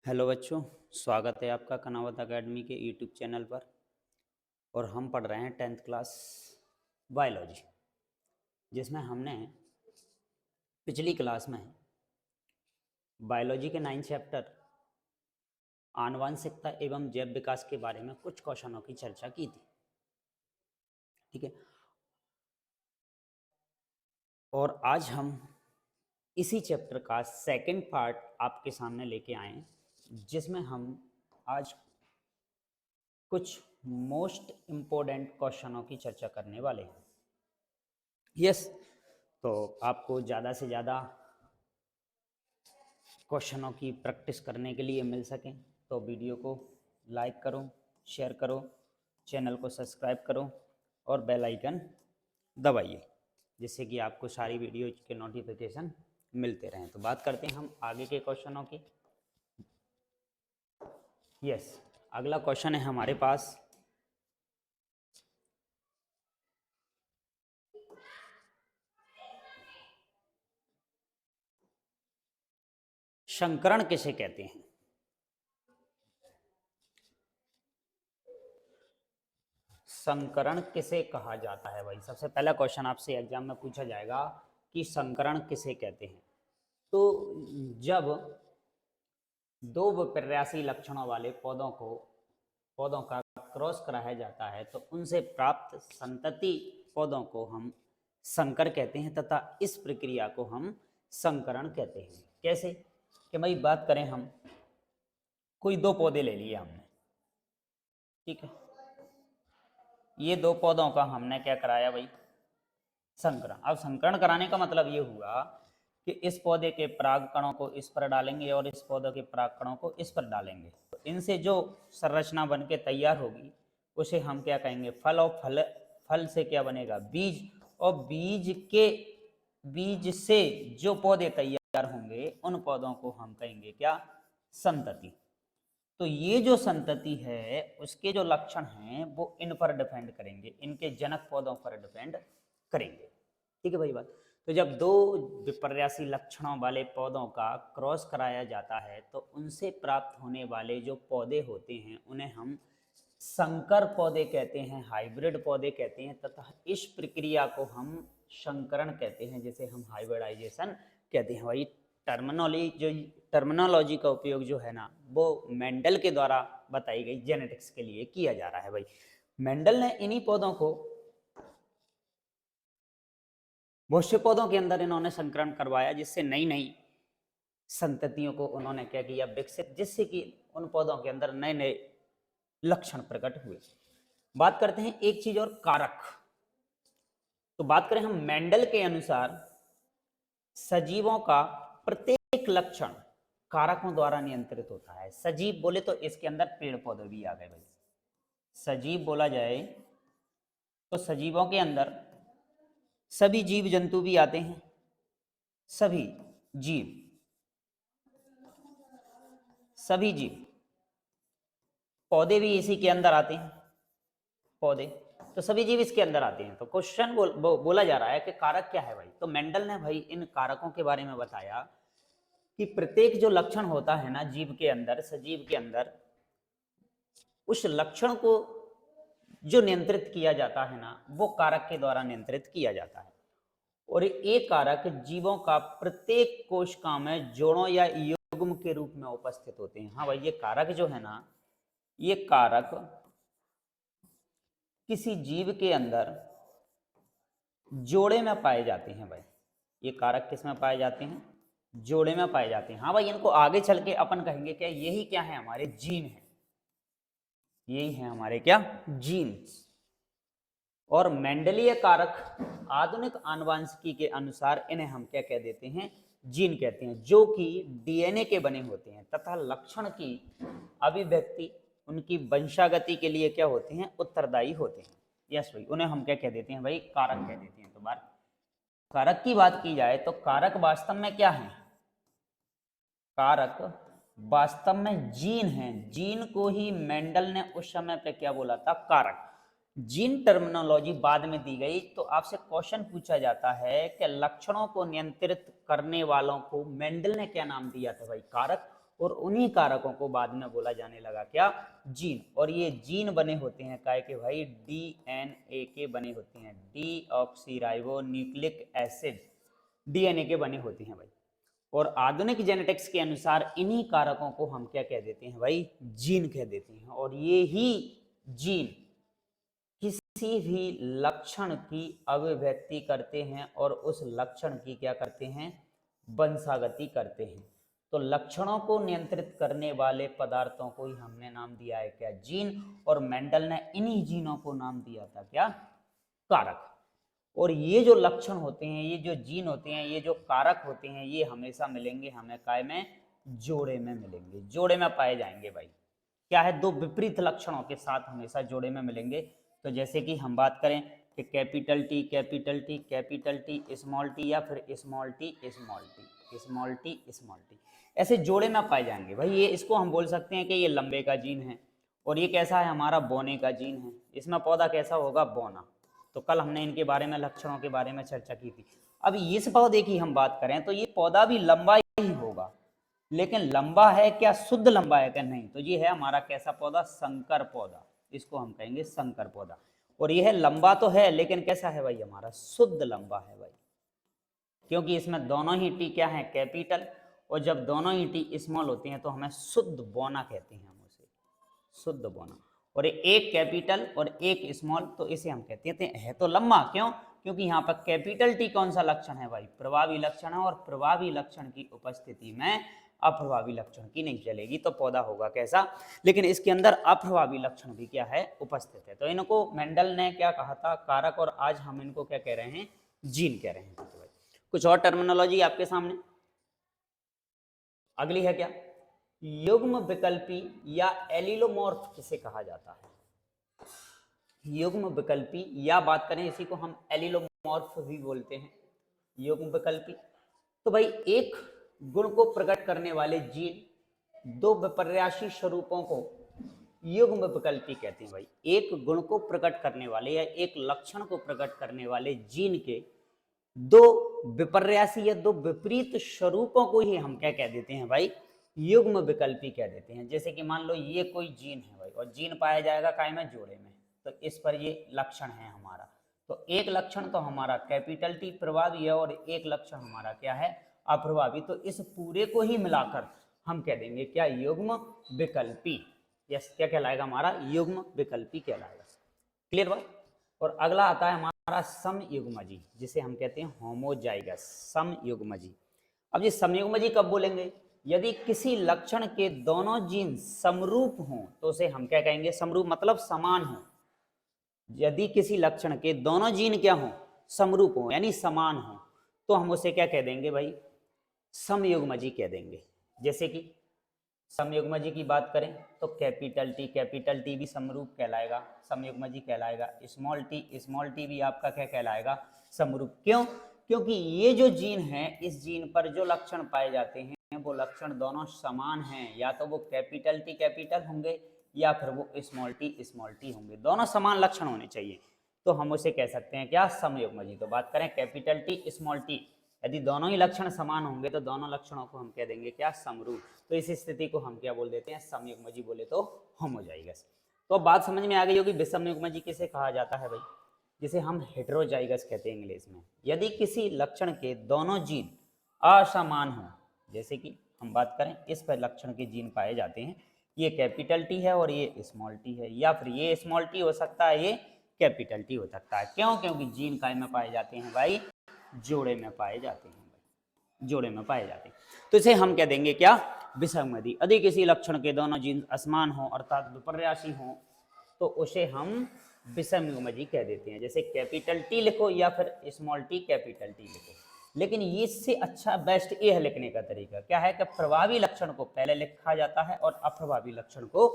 Hello बच्चों, स्वागत है आपका कनावत एकेडमी के यूट्यूब चैनल पर। और हम पढ़ रहे हैं 10th क्लास बायोलॉजी, जिसमें हमने पिछली क्लास में बायोलॉजी के 9 चैप्टर आनुवंशिकता एवं जैव विकास के बारे में कुछ क्वेश्चनों की चर्चा की थी। ठीक है, और आज हम इसी चैप्टर का सेकंड पार्ट आपके सामने लेके आए हैं, जिसमें हम आज कुछ मोस्ट इम्पोर्टेंट क्वेश्चनों की चर्चा करने वाले हैं। यस, तो आपको ज़्यादा से ज़्यादा क्वेश्चनों की प्रैक्टिस करने के लिए मिल सकें तो वीडियो को लाइक करो, शेयर करो, चैनल को सब्सक्राइब करो और बेल आइकन दबाइए, जिससे कि आपको सारी वीडियो के नोटिफिकेशन मिलते रहें। तो बात करते हैं हम आगे के क्वेश्चनों की। यस, अगला क्वेश्चन है हमारे पास, संकरण किसे कहते हैं? संकरण किसे कहा जाता है? भाई सबसे पहला क्वेश्चन आपसे एग्जाम में पूछा जाएगा कि संकरण किसे कहते हैं। तो जब दो विपर्यासी लक्षणों वाले पौधों का क्रॉस कराया जाता है तो उनसे प्राप्त संतति पौधों को हम संकर कहते हैं, तथा इस प्रक्रिया को हम संकरण कहते हैं। कैसे कि भाई बात करें हम, कोई दो पौधे ले लिए हमने, ठीक है, ये दो पौधों का हमने क्या कराया भाई? संकरण। अब संकरण कराने का मतलब ये हुआ कि इस पौधे के पराग कणों को इस पर डालेंगे और इस पौधे के पराग कणों को इस पर डालेंगे, तो इनसे जो संरचना बन के तैयार होगी उसे हम क्या कहेंगे? फल। और फल से क्या बनेगा? बीज। और बीज से जो पौधे तैयार होंगे उन पौधों को हम कहेंगे क्या? संतति। तो ये जो संतति है उसके जो लक्षण हैं वो इन पर डिपेंड करेंगे, इनके जनक पौधों पर डिपेंड करेंगे। ठीक है भाई बात। तो जब दो विपर्यासी लक्षणों वाले पौधों का क्रॉस कराया जाता है तो उनसे प्राप्त होने वाले जो पौधे होते हैं उन्हें हम संकर पौधे कहते हैं, हाइब्रिड पौधे कहते हैं, तथा इस प्रक्रिया को हम संकरण कहते हैं, जिसे हम हाइब्रिडाइजेशन कहते हैं। भाई टर्मिनोलॉजी का उपयोग जो है ना वो मेंडल के द्वारा बताई गई जेनेटिक्स के लिए किया जा रहा है। भाई मेंडल ने इन्हीं पौधों को, बहुत से पौधों के अंदर इन्होंने संकरण करवाया, जिससे नई नई संततियों को उन्होंने क्या किया? विकसित, जिससे कि उन पौधों के अंदर नए नए लक्षण प्रकट हुए। बात करते हैं एक चीज और, कारक। तो बात करें हम मेंडल के अनुसार सजीवों का प्रत्येक लक्षण कारकों द्वारा नियंत्रित होता है। सजीव बोले तो इसके अंदर पेड़ पौधे भी आ गए भाई। सजीव बोला जाए तो सजीवों के अंदर सभी जीव जंतु भी आते हैं, सभी जीव सभी जीव पौधे भी इसी के अंदर आते हैं, पौधे, तो सभी जीव इसके अंदर आते हैं। तो क्वेश्चन बोला जा रहा है कि कारक क्या है भाई? तो मेंडल ने भाई इन कारकों के बारे में बताया कि प्रत्येक जो लक्षण होता है ना जीव के अंदर, सजीव के अंदर, उस लक्षण को जो नियंत्रित किया जाता है ना वो कारक के द्वारा नियंत्रित किया जाता है। और ये कारक जीवों का प्रत्येक कोशिका में जोड़ों या युग्म के रूप में उपस्थित होते हैं। हाँ भाई, ये कारक जो है ना, ये कारक किसी जीव के अंदर जोड़े में पाए जाते हैं भाई। ये कारक किस में पाए जाते हैं? जोड़े में पाए जाते हैं। हाँ भाई, इनको आगे चल के अपन कहेंगे क्या? यही क्या है? हमारे जीन है। यही है हमारे क्या? जीन्स। और मेंडलीय कारक आधुनिक आनुवंशिकी के अनुसार इन्हें हम क्या कह देते हैं? जीन कहते हैं, जो कि डीएनए के बने होते हैं तथा लक्षण की अभिव्यक्ति, उनकी वंशागति के लिए क्या होते हैं? उत्तरदायी होते हैं। यस भाई, उन्हें हम क्या कह देते हैं भाई? कारक कह देते हैं। तो बात कारक की बात की जाए तो कारक वास्तव में क्या है? कारक वास्तव में जीन है। जीन को ही मेंडल ने उस समय पे क्या बोला था? कारक। जीन टर्मिनोलॉजी बाद में दी गई। तो आपसे क्वेश्चन पूछा जाता है कि लक्षणों को नियंत्रित करने वालों को मेंडल ने क्या नाम दिया था भाई? कारक। और उन्हीं कारकों को बाद में बोला जाने लगा क्या, जीन। और ये जीन बने होते हैं काय के भाई, डीएनए के बने होते हैं, डीऑक्सीराइबोन्यूक्लिक एसिड डीएनए के बने होते हैं भाई। और आधुनिक जेनेटिक्स के अनुसार इन्हीं कारकों को हम क्या कह देते हैं भाई, जीन कह देते हैं। और ये ही जीन किसी भी लक्षण की अभिव्यक्ति करते हैं और उस लक्षण की क्या करते हैं, वंशागति करते हैं। तो लक्षणों को नियंत्रित करने वाले पदार्थों को ही हमने नाम दिया है क्या, जीन। और मेंडल ने इन्हीं जीनों को नाम दिया था क्या, कारक। और ये जो लक्षण होते हैं, ये जो जीन होते हैं, ये जो कारक होते हैं, ये हमेशा मिलेंगे हमें काय में, जोड़े में मिलेंगे, जोड़े में पाए जाएंगे भाई। क्या है, दो विपरीत लक्षणों के साथ हमेशा जोड़े में मिलेंगे। तो जैसे कि हम बात करें कि capital T capital T capital T small T, या फिर small T small T small T small T, ऐसे जोड़े में पाए जाएंगे भाई। ये इसको हम बोल सकते हैं कि ये लंबे का जीन है, और ये कैसा है हमारा, बोने का जीन है। इसमें पौधा कैसा होगा, बोना। तो कल हमने इनके बारे में, लक्षणों के बारे में चर्चा की थी। अब इस पौधे की हम बात करें तो ये पौधा भी लंबा ही होगा, लेकिन लंबा है क्या, शुद्ध लंबा है क्या, नहीं। तो ये है हमारा कैसा पौधा, संकर पौधा, इसको हम कहेंगे संकर पौधा। और यह लंबा तो है, लेकिन कैसा है भाई, हमारा शुद्ध लंबा है भाई, क्योंकि इसमें दोनों ही टी क्या है, कैपिटल। और जब दोनों ही टी स्मॉल होती हैं तो हमें शुद्ध बोना कहते हैं, हम उसे शुद्ध बोना। और एक कैपिटल और एक स्मॉल, तो इसे हम कहते हैं, है तो लंबा, क्यों, क्योंकि यहाँ पर कैपिटल टी कौन सा लक्षण है भाई, प्रभावी लक्षण है। और प्रभावी लक्षण की उपस्थिति में अप्रभावी लक्षण की नहीं चलेगी, तो पौधा होगा कैसा, लेकिन इसके अंदर अप्रभावी लक्षण भी क्या है, उपस्थित है। तो इनको मेंडल ने क्या कहा था, कारक, और आज हम इनको क्या कह रहे हैं, जीन कह रहे हैं। तो भाई कुछ और टर्मिनोलॉजी आपके सामने अगली है क्या, युग्म विकल्पी या एलिलोमॉर्फ किसे कहा जाता है, युग्म विकल्पी, या बात करें इसी को हम एलिलोमॉर्फ भी बोलते हैं, युग्म विकल्पी। तो भाई एक गुण को प्रकट करने वाले जीन दो विपर्यासी स्वरूपों को युग्म विकल्पी कहते हैं भाई। एक गुण को प्रकट करने वाले या एक लक्षण को प्रकट करने वाले जीन के दो विपर्यासी या दो विपरीत स्वरूपों को ही हम क्या कह देते हैं भाई, युग्म विकल्पी कह देते हैं। जैसे कि मान लो ये कोई जीन है भाई, और जीन पाया जाएगा काय में, जोड़े में, तो इस पर ये लक्षण है हमारा। तो एक लक्षण तो हमारा कैपिटल टी प्रभावी है, और एक लक्षण हमारा क्या है, अप्रभावी। तो इस पूरे को ही मिलाकर हम कह देंगे क्या, युग्म विकल्पी। यस, क्या कहलाएगा हमारा, युग्म विकल्पी कहलाएगा। क्लियर बात। और अगला आता है हमारा समयुग्मजी, जिसे हम कहते हैं होमोजाइगस समयुग्मजी। अब ये समयुग्मजी कब बोलेंगे, यदि किसी लक्षण के दोनों जीन समरूप हों तो उसे हम क्या कहेंगे, समरूप मतलब समान हो। यदि किसी लक्षण के दोनों जीन क्या हो, समरूप हो यानी समान हो, तो हम उसे क्या कह देंगे भाई, समयुग्मजी कह देंगे। जैसे कि समयुग्मजी की बात करें तो कैपिटल टी भी समरूप कहलाएगा, समयुग्मजी कहलाएगा। स्मॉल टी भी आपका क्या कहलाएगा, समरूप। क्यों, क्योंकि ये जो जीन है, इस जीन पर जो लक्षण पाए जाते हैं वो लक्षण दोनों समान हैं, या तो वो कैपिटल टी होंगे या फिर वो स्मॉल टी होंगे, दोनों समान लक्षण होने चाहिए। तो हम उसे कह सकते हैं क्या, समयुग्मजी। तो बात करें कैपिटल टी स्मॉल टी, यदि दोनों ही लक्षण समान होंगे तो दोनों लक्षणों को हम कह देंगे क्या, समरूप। तो इस स्थिति को हम क्या बोल देते हैं, समयुग्मजी बोले तो होमोजाइगस। तो अब बात समझ में आ गई होगी विषमयुग्मजी किसे कहा जाता है भाई, जिसे हम हेटेरोजाइगस कहते हैं इंग्लिश में। यदि किसी लक्षण के दोनों जीन असमान हो, जैसे कि हम बात करें इस पर लक्षण के जीन पाए जाते हैं, ये कैपिटल टी है और ये स्मॉल टी है, या फिर ये स्मॉल टी हो सकता है, ये कैपिटल टी हो सकता है। क्यों, क्योंकि जीन काय में पाए जाते हैं भाई, जोड़े में पाए जाते हैं भाई, जोड़े में पाए जाते हैं। तो इसे हम कह देंगे क्या, विषमयुग्मजी। यदि किसी लक्षण के दोनों जीन असमान हो अर्थात विपर्यासी हो तो उसे हम विषमयुग्मजी कह देते हैं। जैसे कैपिटल टी लिखो या फिर स्मॉल टी कैपिटल टी लिखो, लेकिन इससे अच्छा बेस्ट ये है लिखने का तरीका क्या है कि प्रभावी लक्षण को पहले लिखा जाता है और अप्रभावी लक्षण को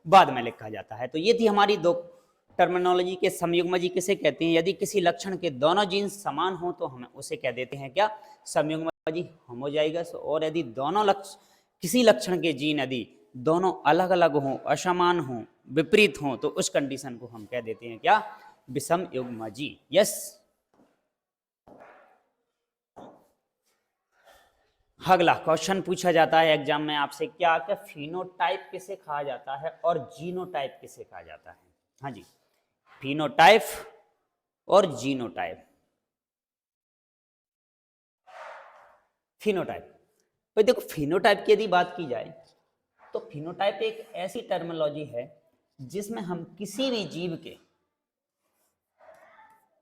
बाद में लिखा जाता है। तो ये थी हमारी दो टर्मिनोलॉजी के समयुग्मजी किसे कहते हैं। यदि किसी लक्षण के दोनों जीन समान हो तो हम उसे कह देते हैं क्या, समयुग्मजी होमोजाइगस। और यदि दोनों किसी लक्षण के जीन यदि दोनों अलग अलग हों, असमान हों, विपरीत हों, तो उस कंडीशन को हम कह देते हैं क्या, विषमयुग्मजी। यस, अगला क्वेश्चन पूछा जाता है एग्जाम में आपसे क्या क्या फिनोटाइप किसे कहा जाता है और जीनोटाइप किसे कहा जाता है। हाँ जी, फिनोटाइप और जीनोटाइप। फिनोटाइप भाई देखो, फिनोटाइप की यदि बात की जाए तो फिनोटाइप एक ऐसी टर्मिनोलॉजी है जिसमें हम किसी भी जीव के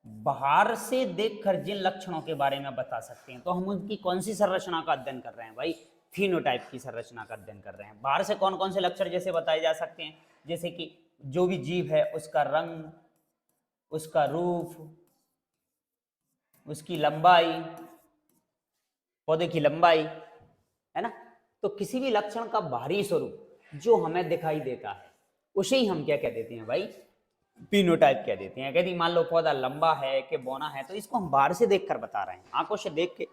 बाहर से देखकर जिन लक्षणों के बारे में बता सकते हैं, तो हम उनकी कौन सी संरचना का अध्ययन कर रहे हैं भाई, फिनोटाइप की संरचना का अध्ययन कर रहे हैं। बाहर से कौन कौन से लक्षण जैसे बताए जा सकते हैं, जैसे कि जो भी जीव है उसका रंग, उसका रूप, उसकी लंबाई, पौधे की लंबाई, है ना। तो किसी भी लक्षण का बाहरी स्वरूप जो हमें दिखाई देता है उसे ही हम क्या कह देते हैं भाई, फिनोटाइप कह देते हैं। यदि मान लो पौधा लंबा है कि बौना है, तो इसको हम बाहर से देखकर बता रहे हैं, आंखों से देख के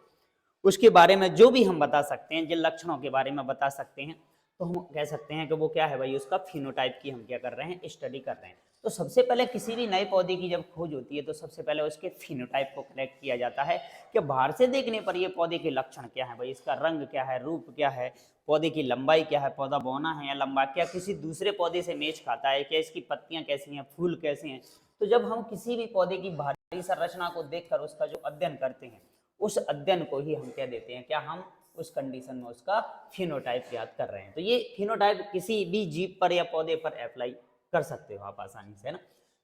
उसके बारे में जो भी हम बता सकते हैं, जिन लक्षणों के बारे में बता सकते हैं, तो हम कह सकते हैं कि वो क्या है भाई, उसका फिनोटाइप की हम क्या कर रहे हैं, स्टडी कर रहे हैं। तो सबसे पहले किसी भी नए पौधे की जब खोज होती है तो सबसे पहले उसके फिनोटाइप को कलेक्ट किया जाता है कि बाहर से देखने पर ये पौधे के लक्षण क्या है भाई, इसका रंग क्या है, रूप क्या है, पौधे की लंबाई क्या है, पौधा बौना है या लंबा, क्या किसी दूसरे पौधे से मेच खाता है, क्या इसकी पत्तियां कैसी हैं, फूल कैसे हैं। तो जब हम किसी भी पौधे की बाहरी संरचना को देखकर उसका जो अध्ययन करते हैं, उस अध्ययन को ही हम क्या देते हैं, क्या हम उस कंडीशन में उसका फिनोटाइप याद कर रहे हैं। तो ये फिनोटाइप किसी भी जीव पर या पौधे पर अप्लाई कर सकते हो आप आसानी से, है ना।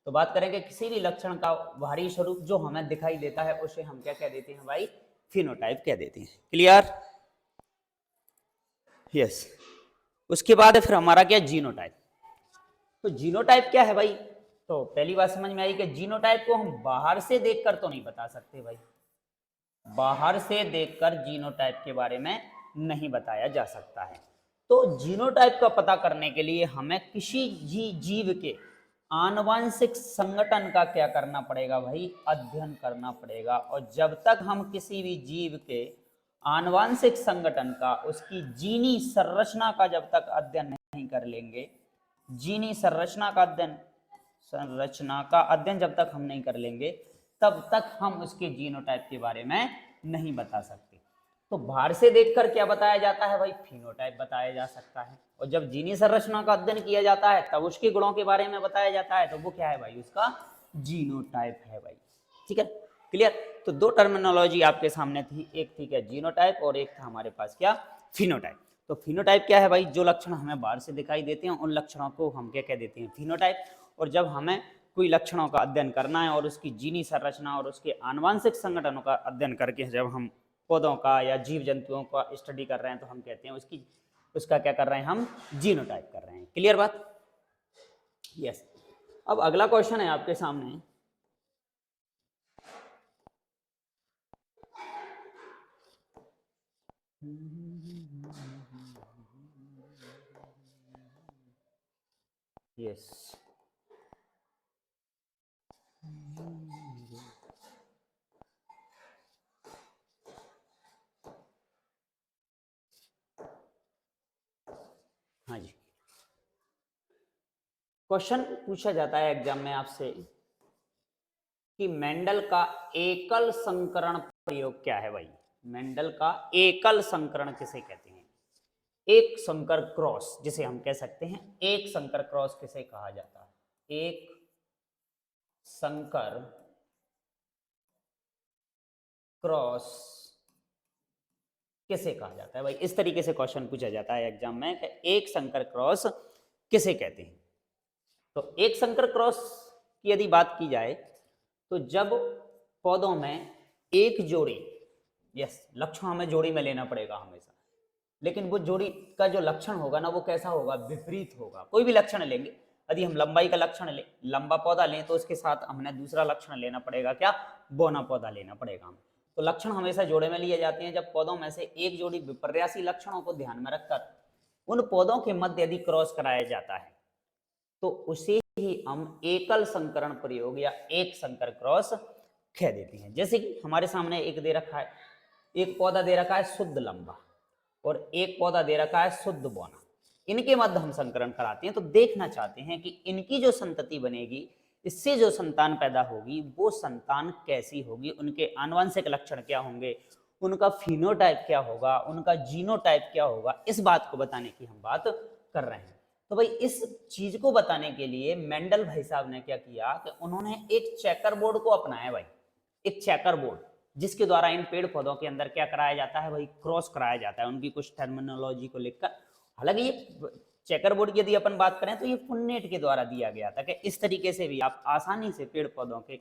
तो बात करेंगे किसी भी लक्षण का बाहरी स्वरूप जो हमें दिखाई देता है उसे हम क्या कह देते हैं भाई, फिनोटाइप कह देते हैं। Clear, yes. उसके बाद फिर हमारा क्या, जीनोटाइप। तो जीनोटाइप क्या है भाई, तो पहली बात समझ में आई कि जीनोटाइप को हम बाहर से देखकर तो नहीं बता सकते भाई, बाहर से देखकर जीनोटाइप के बारे में नहीं बताया जा सकता है। तो जीनोटाइप का पता करने के लिए हमें किसी जीव के आनुवंशिक संगठन का क्या करना पड़ेगा भाई, अध्ययन करना पड़ेगा। और जब तक हम किसी भी जीव के आनुवंशिक संगठन का, उसकी जीनी संरचना का जब तक अध्ययन नहीं कर लेंगे, जीनी संरचना का अध्ययन जब तक हम नहीं कर लेंगे, तब तक हम उसके जीनोटाइप के बारे में नहीं बता सकते। तो बाहर से देखकर क्या बताया जाता है भाई, फिनोटाइप बताया जा सकता है। और जब जीनी संरचना का अध्ययन किया जाता है तब उसके गुणों के बारे में बताया जाता है, तो वो क्या है भाई, उसका जीनोटाइप है भाई। ठीक है, क्लियर। तो दो टर्मिनोलॉजी आपके सामने थी, एक थी क्या जीनोटाइप और एक था हमारे पास क्या, फिनोटाइप। तो फिनोटाइप क्या है भाई, जो लक्षण हमें बाहर से दिखाई देते हैं उन लक्षणों को हम क्या कह देते हैं, फिनोटाइप। और जब हमें कोई लक्षणों का अध्ययन करना है और उसकी जीनी संरचना और उसके आनुवंशिक संगठनों का अध्ययन करके जब हम पौधों का या जीव जंतुओं का स्टडी कर रहे हैं, तो हम कहते हैं उसका क्या कर रहे हैं, हम जीनोटाइप कर रहे हैं। क्लियर बात, यस। अब अगला क्वेश्चन है आपके सामने, यस। हाँ जी, क्वेश्चन पूछा जाता है एग्जाम में आपसे कि मेंडल का एकल संकरण प्रयोग क्या है भाई। मेंडल का एकल संकरण किसे कहते हैं, एक संकर क्रॉस जिसे हम कह सकते हैं, एक संकर क्रॉस किसे कहा जाता है, एक संकर क्रॉस किसे कहा जाता है भाई। इस तरीके से क्वेश्चन पूछा जाता है एग्जाम में कि एक संकर क्रॉस किसे कहते हैं। तो एक संकर क्रॉस की यदि बात की जाए तो जब पौधों में एक जोड़ी, यस, लक्षण हमें जोड़ी में लेना पड़ेगा हमेशा, लेकिन वो जोड़ी का जो लक्षण होगा ना वो कैसा होगा, विपरीत होगा। कोई भी लक्षण लेंगे, यदि हम लंबाई का लक्षण लें, लंबा पौधा लें, तो उसके साथ हमने दूसरा लक्षण लेना पड़ेगा, क्या, बौना पौधा लेना पड़ेगा हमें। तो लक्षण हमेशा जोड़े में लिए जाते हैं। जब पौधों में से एक जोड़ी विपर्यासी लक्षणों को ध्यान में रखकर उन पौधों के मध्य यदि क्रॉस कराया जाता है तो उसे ही हम एकल संकरण प्रयोग या एक संकर क्रॉस कह देते हैं। जैसे कि हमारे सामने एक दे रखा है, एक पौधा दे रखा है शुद्ध लंबा और एक पौधा दे रखा है शुद्ध बौना, इनके मध्य हम संकरण कराते हैं। तो देखना चाहते हैं कि इनकी जो संतति बनेगी, इससे जो संतान पैदा होगी वो संतान कैसी होगी, उनके आनुवंशिक लक्षण क्या होंगे, उनका फिनोटाइप क्या होगा, उनका जीनोटाइप क्या होगा, इस बात को बताने की हम बात कर रहे हैं। तो भाई इस चीज को बताने के लिए मेंडल भाई साहब ने क्या किया कि उन्होंने एक चेकर बोर्ड को अपनाया भाई, एक चेकर बोर्ड, जिसके द्वारा इन पेड़ पौधों के अंदर क्या कराया जाता है भाई, क्रॉस कराया जाता है उनकी कुछ टर्मिनोलॉजी को लेकर। हालांकि ये चेकर बोर्ड की यदि अपन बात करें तो ये पुन्नेट के द्वारा दिया गया था कि इस तरीके से भी आप आसानी से पेड़ पौधों के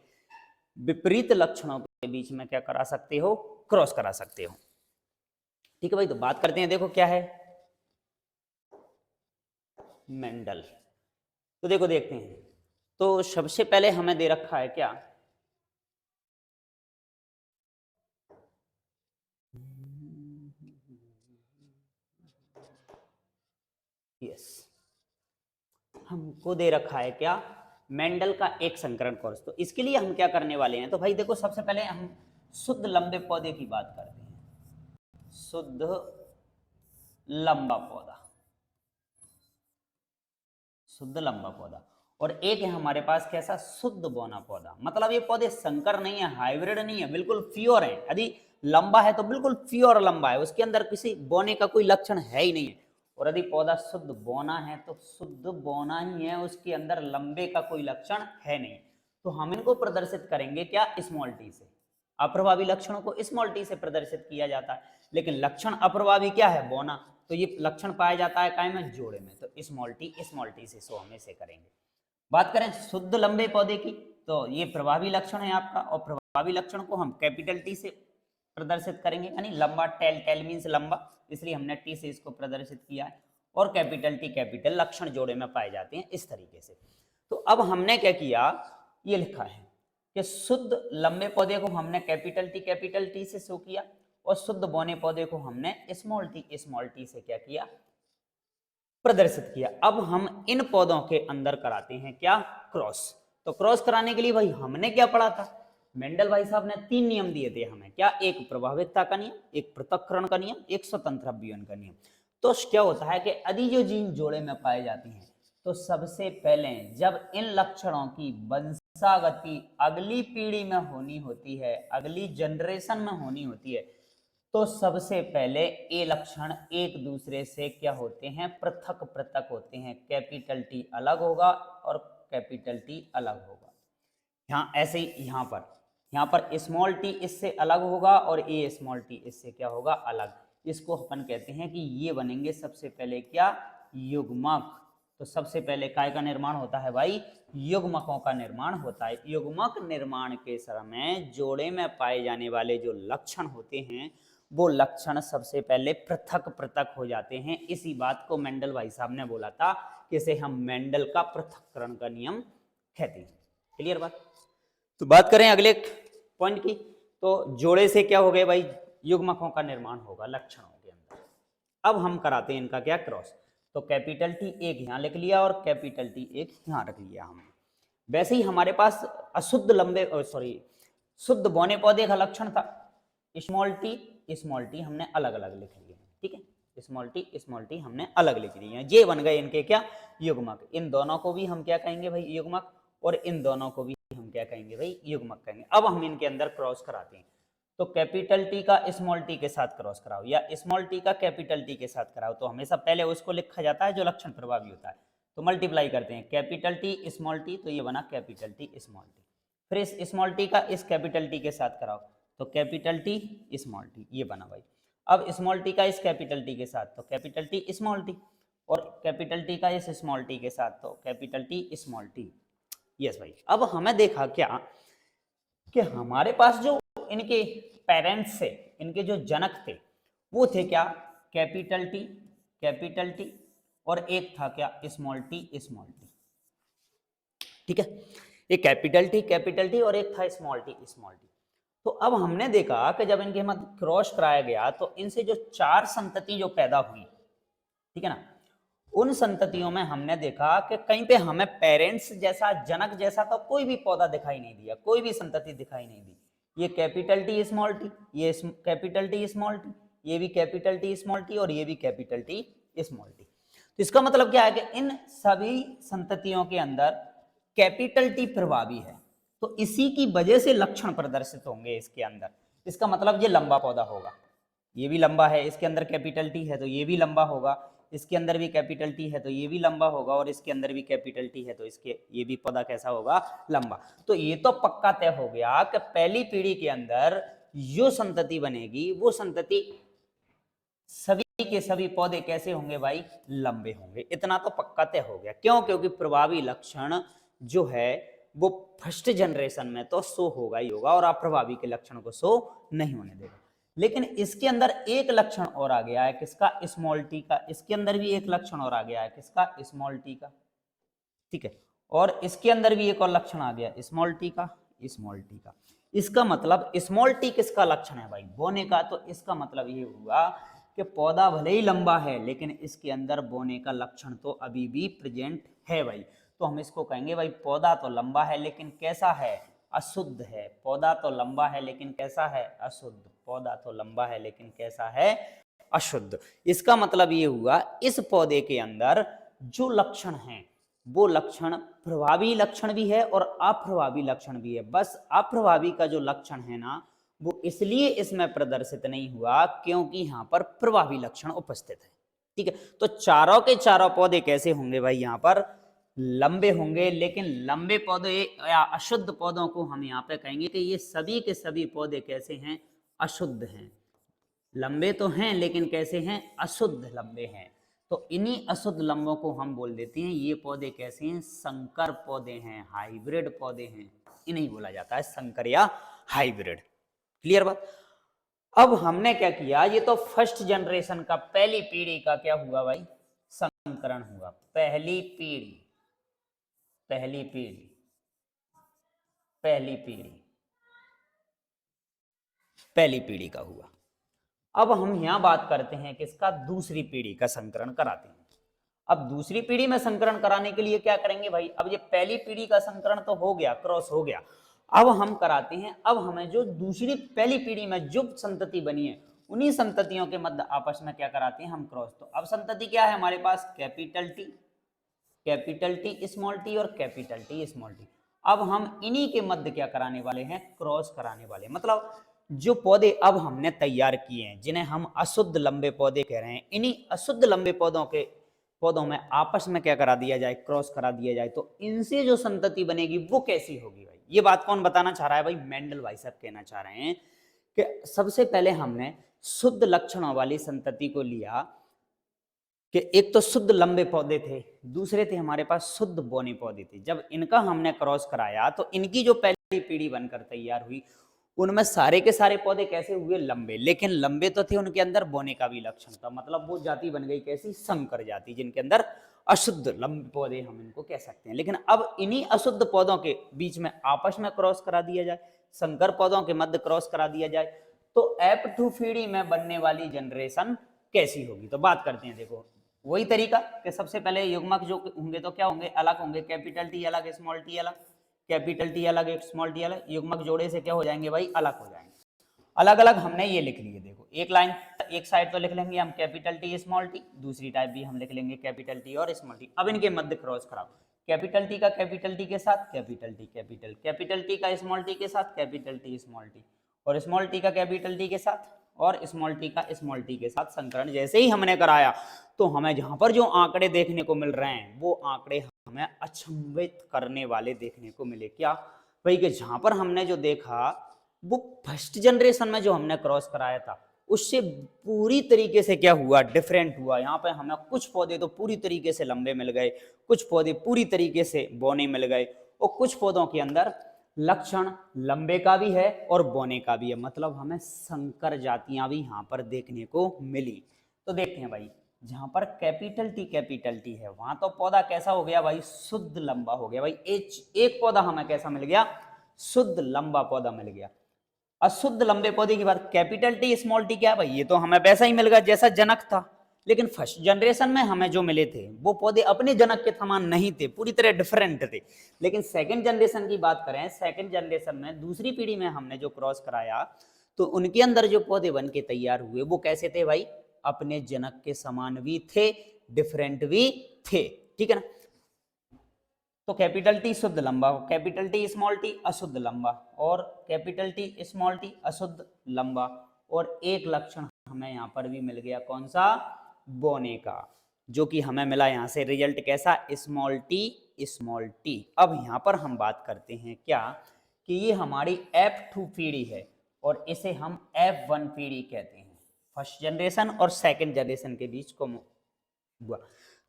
विपरीत लक्षणों के बीच में क्या करा सकते हो, क्रॉस करा सकते हो। ठीक है भाई, तो बात करते हैं, देखो क्या है मेंडल। तो देखो देखते हैं, तो सबसे पहले हमें दे रखा है क्या, यस, हमको दे रखा है क्या, मेंडल का एक संकरण कोर्स। तो इसके लिए हम क्या करने वाले हैं, तो भाई देखो सबसे पहले हम शुद्ध लंबे पौधे की बात करते हैं, शुद्ध लंबा पौधा, शुद्ध लंबा पौधा। और एक है हमारे पास कैसा, शुद्ध बौना पौधा। मतलब ये पौधे संकर नहीं है, हाइब्रिड नहीं है, बिल्कुल प्योर है। यदि लंबा है तो बिल्कुल प्योर लंबा है, उसके अंदर किसी बौने का कोई लक्षण है ही नहीं है। और यदि पौधा शुद्ध बौना है तो शुद्ध बौना ही है, उसके अंदर लंबे का कोई लक्षण है नहीं। तो हम इनको प्रदर्शित करेंगे क्या, स्मॉल टी से। अप्रभावी लक्षणों को स्मॉल टी से प्रदर्शित किया जाता है, लेकिन लक्षण अप्रभावी क्या है, बौना। तो ये लक्षण पाया जाता है काय में, जोड़े में। तो स्मॉल टी से सो हम इसे करेंगे। बात करें शुद्ध लंबे पौधे की, तो ये प्रभावी लक्षण है आपका, और प्रभावी लक्षण को हम कैपिटल टी से प्रदर्शित करेंगे, यानी लंबा, टेल, टेल मीन्स लंबा, इसलिए हमने टी से इसको प्रदर्शित किया है। और कैपिटल टी, कैपिटल लक्षण जोड़े में पाए जाते हैं इस तरीके से। तो अब हमने क्या किया, ये लिखा है कि शुद्ध लंबे पौधे को हमने कैपिटल टी से शो किया, और शुद्ध बौने पौधे को हमने स्मॉल टी से क्या किया, प्रदर्शित किया। अब हम इन पौधों के अंदर कराते हैं क्या, क्रॉस। तो क्रॉस कराने के लिए भाई हमने क्या पढ़ा था, मेंडल भाई साहब ने 3 नियम दिए थे हमें, क्या, एक प्रभाविकता का नियम, एक पृथक्करण का नियम, एक स्वतंत्र अभियन का नियम। तो क्या होता है कि यदि जो जीन जोड़े में पाए जाते हैं, तो सबसे पहले जब इन लक्षणों की वंशागति अगली पीढ़ी में होनी होती है, अगली जनरेशन में होनी होती है, तो सबसे पहले ये लक्षण एक दूसरे से क्या होते हैं, पृथक पृथक होते हैं। कैपिटल टी अलग होगा और कैपिटल टी अलग होगा। यहाँ ऐसे ही यहाँ पर स्मॉल टी इससे अलग होगा और ये स्मॉल टी इससे क्या होगा, अलग। इसको अपन कहते हैं कि ये बनेंगे सबसे पहले क्या, युग्मक। तो सबसे पहले काय का निर्माण होता है भाई, युग्मकों का निर्माण होता है। युग्मक निर्माण के समय जोड़े में पाए जाने वाले जो लक्षण होते हैं, वो लक्षण सबसे पहले पृथक पृथक हो जाते हैं। इसी बात को मेंडल भाई साहब ने बोला था कि इसे हम मेंडल का पृथक्करण का नियम कहते हैं। क्लियर बात। तो बात करें अगले पॉइंट की, तो जोड़े से क्या हो गए भाई, युग्मकों का निर्माण होगा लक्षणों के अंदर। अब हम कराते हैं इनका क्या, क्रॉस। तो कैपिटल टी एक यहाँ लिख लिया और कैपिटल टी एक यहाँ रख लिया हमने। वैसे ही हमारे पास अशुद्ध लंबे शुद्ध बौने पौधे का लक्षण था, स्मॉल टी हमने अलग अलग लिख लिए। ठीक है, स्मॉल टी हमने अलग लिख लिए हैं। ये बन गए इनके क्या, युग्मक। इन दोनों को भी हम क्या कहेंगे भाई, युग्मक, और इन दोनों को भी हम क्या कहेंगे भाई, युग्मक कहेंगे। अब हम इनके अंदर क्रॉस कराते हैं। तो कैपिटल टी का स्मॉल टी के साथ क्रॉस कराओ, या स्मॉल टी का कैपिटल टी के साथ कराओ, तो हमेशा पहले उसको लिखा जाता है जो लक्षण प्रभावी होता है। तो मल्टीप्लाई करते हैं, कैपिटल टी स्मॉल टी, तो ये बना कैपिटल टी स्मॉल टी। फिर इस स्मॉल टी का इस कैपिटल टी के साथ कराओ, तो कैपिटल टी स्मॉल टी, ये बना भाई। अब स्मॉल टी का इस कैपिटल टी के साथ, तो कैपिटल टी स्मॉल टी, और कैपिटल टी का इस स्मॉल टी के साथ, तो capital T small T. Yes भाई। अब हमें देखा क्या कि हमारे पास जो इनके पेरेंट्स थे, इनके जो जनक थे, वो थे क्या, कैपिटल टी, और एक था क्या, स्मॉल टी। ठीक है, एक कैपिटल टी और एक था स्मॉल टी। तो अब हमने देखा कि जब इनके मध्य क्रॉस कराया गया, तो इनसे जो 4 संतति जो पैदा हुई, ठीक है ना, उन संततियों में हमने देखा कि कहीं पे हमें पेरेंट्स जैसा, जनक जैसा तो कोई भी पौधा दिखाई नहीं दिया, कोई भी संतति दिखाई नहीं दी। ये कैपिटल टी स्मॉल टी, ये कैपिटल टी स्मॉल टी, ये भी कैपिटल टी स्मॉल टी, और ये भी कैपिटल टी स्मॉल टी। तो इसका मतलब क्या है कि इन सभी संततियों के अंदर कैपिटल टी प्रभावी है, तो इसी की वजह से लक्षण प्रदर्शित होंगे इसके अंदर। इसका मतलब ये लंबा पौधा होगा, ये भी लंबा है, इसके अंदर कैपिटल टी है तो ये भी लंबा होगा, इसके अंदर भी कैपिटल टी है तो ये भी लंबा होगा, और इसके अंदर भी कैपिटल टी है तो इसके ये भी पौधा कैसा होगा, लंबा। तो ये तो पक्का तय हो गया कि पहली पीढ़ी के अंदर जो संतति बनेगी वो संतति सभी के सभी पौधे कैसे होंगे भाई, लंबे होंगे। इतना तो पक्का तय हो गया। क्यों? क्योंकि प्रभावी लक्षण जो है वो फर्स्ट जनरेशन में तो शो होगा ही होगा और अप्रभावी के लक्षण को शो नहीं होने देगा। लेकिन इसके अंदर एक लक्षण और आ गया है, किसका, स्मॉल टी का। इसके अंदर भी एक लक्षण और आ गया है, किसका, स्मॉल टी का, ठीक है। और इसके अंदर भी एक और लक्षण आ गया, स्मॉल टी का, स्मॉल टी का। इसका मतलब स्मॉल टी किसका लक्षण है भाई, बोने का। तो इसका मतलब ये हुआ कि पौधा भले ही लंबा है लेकिन इसके अंदर बोने का लक्षण तो अभी भी प्रेजेंट है भाई। तो हम इसको कहेंगे भाई पौधा तो लंबा है लेकिन कैसा है, अशुद्ध है। पौधा तो लंबा है लेकिन कैसा है, अशुद्ध। पौधा तो लंबा है लेकिन कैसा है, अशुद्ध। इसका मतलब ये हुआ इस पौधे के अंदर जो लक्षण हैं वो लक्षण प्रभावी लक्षण भी है और अप्रभावी लक्षण भी है। बस अप्रभावी का जो लक्षण है ना वो इसलिए इसमें प्रदर्शित नहीं हुआ क्योंकि यहाँ पर प्रभावी लक्षण उपस्थित है, ठीक है। तो चारों के चारों पौधे कैसे होंगे भाई, यहाँ पर लंबे होंगे। लेकिन लंबे पौधे या अशुद्ध पौधों को हम यहाँ पे कहेंगे कि ये सभी के सभी पौधे कैसे हैं, अशुद्ध हैं। लंबे तो हैं लेकिन कैसे हैं, अशुद्ध लंबे हैं। तो इन्हीं अशुद्ध लंबों को हम बोल देते हैं ये पौधे कैसे हैं, संकर पौधे हैं, हाइब्रिड पौधे हैं। इन्हीं बोला जाता है संकर या हाइब्रिड। क्लियर बात। अब हमने क्या किया, ये तो फर्स्ट जनरेशन का, पहली पीढ़ी का क्या हुआ भाई, संकरण हुआ। पहली पीढ़ी, पहली पीढ़ी, पहली पीढ़ी, पहली पीढ़ी का हुआ। अब हम यहां बात करते हैं कि इसका दूसरी पीढ़ी का संकरण कराते हैं। अब दूसरी पीढ़ी में संकरण कराने के लिए क्या करेंगे भाई, अब ये पहली पीढ़ी का संकरण तो हो गया, क्रॉस हो गया। अब हम कराते हैं, अब हमें जो दूसरी पहली पीढ़ी में जो संतति बनी है उन्हीं संततियों के मध्य आपस में क्या कराते हैं हम, क्रॉस। तो अब संतति क्या है हमारे पास, capital T, capital T small t और कैपिटल टी स्मॉल टी। अब हम इन्हीं के मध्य क्या कराने वाले हैं, क्रॉस कराने वाले। मतलब जो पौधे अब हमने तैयार किए हैं जिन्हें हम अशुद्ध लंबे पौधे कह रहे हैं, इन्हीं अशुद्ध लंबे पौधों में आपस में क्या करा दिया जाए, क्रॉस करा दिया जाए। तो इनसे जो संतति बनेगी वो कैसी होगी भाई, ये बात कौन बताना चाह रहा है भाई, मेंडल भाई साहब कहना चाह रहे हैं कि सबसे पहले हमने शुद्ध लक्षणों वाली संतति को लिया कि एक तो शुद्ध लंबे पौधे थे, दूसरे थे हमारे पास शुद्ध बोने पौधे थे। जब इनका हमने क्रॉस कराया तो इनकी जो पहली पीढ़ी बनकर तैयार हुई उनमें सारे के सारे पौधे कैसे हुए, लंबे। लेकिन लंबे तो थे, उनके अंदर बोने का भी लक्षण था। मतलब वो जाति बन गई कैसी, संकर जाति, जिनके अंदर अशुद्ध लंबे पौधे हम इनको कह सकते हैं। लेकिन अब इन्हीं अशुद्ध पौधों के बीच में आपस में क्रॉस करा दिया जाए, संकर पौधों के मध्य क्रॉस करा दिया जाए, तो F2 पीढ़ी में बनने वाली जनरेशन कैसी होगी। तो बात करते हैं, देखो वही तरीका कि सबसे पहले युग्मक जो होंगे तो क्या होंगे, अलग होंगे। कैपिटल टी अलग, स्मॉल टी अलग, कैपिटल टी अलग, एक स्मॉल टी अलग। युग्मक जोड़े से क्या हो जाएंगे भाई, अलग हो जाएंगे। अलग अलग हमने ये लिख लिए, देखो एक लाइन, एक साइड तो लिख लेंगे हम कैपिटल टी स्मॉल टी, दूसरी टाइप भी हम लिख लेंगे कैपिटल टी और स्मॉल टी। अब इनके मध्य क्रॉस कराओ, कैपिटल टी का कैपिटल टी के साथ capital T, capital capital T का स्मॉल टी के साथ कैपिटल टी स्मॉल टी, और स्मॉल टी का कैपिटल टी के साथ और स्मॉल टी का स्मॉल टी के साथ संकरण जैसे ही हमने कराया तो हमें जहां पर जो आंकड़े देखने को मिल रहे हैं वो आंकड़े हमें अचंभित करने वाले देखने को मिले। क्या भाई, कि जहां पर हमने जो देखा वो फर्स्ट जनरेशन में जो हमने क्रॉस कराया था उससे पूरी तरीके से क्या हुआ, डिफरेंट हुआ। यहाँ पे हमें कुछ पौधे तो पूरी तरीके से लंबे मिल गए, कुछ पौधे पूरी तरीके से बोने मिल गए, और कुछ पौधों के अंदर लक्षण लंबे का भी है और बोने का भी है। मतलब हमें संकर जातियां भी यहाँ पर देखने को मिली। तो देखते हैं भाई, जहां पर कैपिटल टी है वहां तो पौधा कैसा हो गया भाई, शुद्ध लंबा हो गया भाई। एक पौधा हमें कैसा मिल गया, शुद्ध लंबा पौधा मिल गया। अशुद्ध लंबे पौधे की बात, कैपिटल टी स्मॉल टी क्या भाई, ये तो हमें वैसा ही मिल गया जैसा जनक था। लेकिन फर्स्ट जनरेशन में हमें जो मिले थे वो पौधे अपने जनक के समान नहीं थे, पूरी तरह डिफरेंट थे। लेकिन सेकंड जनरेशन की बात करें, सेकंड जनरेशन में दूसरी पीढ़ी में हमने जो क्रॉस कराया तो उनके अंदर जो पौधे बन के तैयार हुए वो कैसे थे भाई, अपने जनक के समान भी थे, डिफरेंट भी थे, ठीक है ना। तो कैपिटल टी शुद्ध लंबा, कैपिटल टी स्मॉल टी अशुद्ध लंबा, और कैपिटल टी स्मॉल टी अशुद्ध लंबा, और एक लक्षण हमें यहाँ पर भी मिल गया, कौन सा, बोने का, जो कि हमें मिला यहाँ से रिजल्ट कैसा, स्मॉल टी स्मॉल टी। अब यहाँ पर हम बात करते हैं क्या, कि ये हमारी F2 पीढ़ी है और इसे हम F1 पीढ़ी कहते हैं, फर्स्ट जनरेशन और सेकंड जनरेशन के बीच को हुआ।